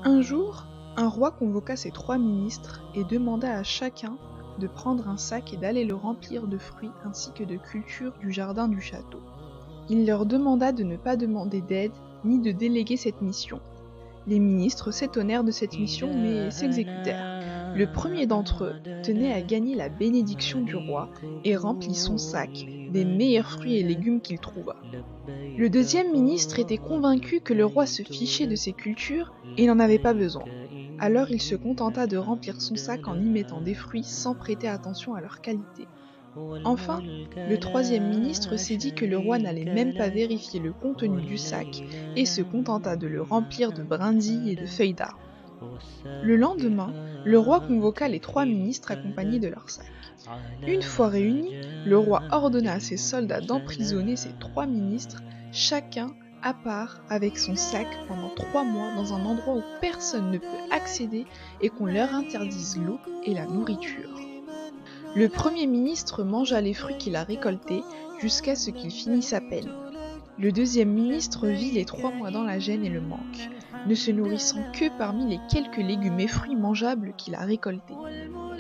Un jour, un roi convoqua ses 3 ministres et demanda à chacun de prendre un sac et d'aller le remplir de fruits ainsi que de cultures du jardin du château. Il leur demanda de ne pas demander d'aide ni de déléguer cette mission. Les ministres s'étonnèrent de cette mission mais s'exécutèrent. Le premier d'entre eux tenait à gagner la bénédiction du roi et remplit son sac des meilleurs fruits et légumes qu'il trouva. Le deuxième ministre était convaincu que le roi se fichait de ses cultures et n'en avait pas besoin. Alors il se contenta de remplir son sac en y mettant des fruits sans prêter attention à leur qualité. Enfin, le troisième ministre s'est dit que le roi n'allait même pas vérifier le contenu du sac et se contenta de le remplir de brindilles et de feuilles d'arbre. Le lendemain, le roi convoqua les 3 ministres accompagnés de leur sac. Une fois réunis, le roi ordonna à ses soldats d'emprisonner ces 3 ministres, chacun à part avec son sac pendant 3 mois dans un endroit où personne ne peut accéder et qu'on leur interdise l'eau et la nourriture. Le premier ministre mangea les fruits qu'il a récoltés jusqu'à ce qu'il finisse sa peine. Le deuxième ministre vit les 3 mois dans la gêne et le manque, ne se nourrissant que parmi les quelques légumes et fruits mangeables qu'il a récoltés.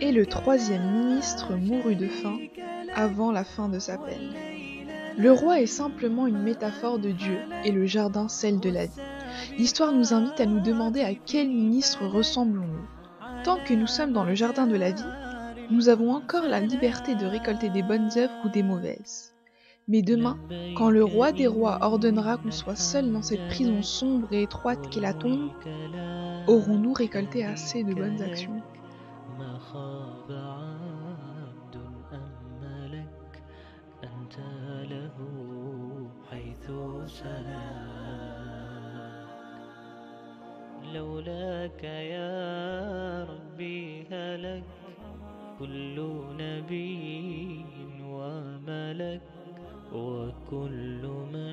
Et le troisième ministre mourut de faim avant la fin de sa peine. Le roi est simplement une métaphore de Dieu et le jardin celle de la vie. L'histoire nous invite à nous demander à quel ministre ressemblons-nous. Tant que nous sommes dans le jardin de la vie, nous avons encore la liberté de récolter des bonnes œuvres ou des mauvaises. Mais demain, quand le roi des rois ordonnera qu'on soit seul dans cette prison sombre et étroite qu'est la tombe, aurons-nous récolté assez de bonnes actions ? لولاك يا ربي هلك كل نبي وملك وكل من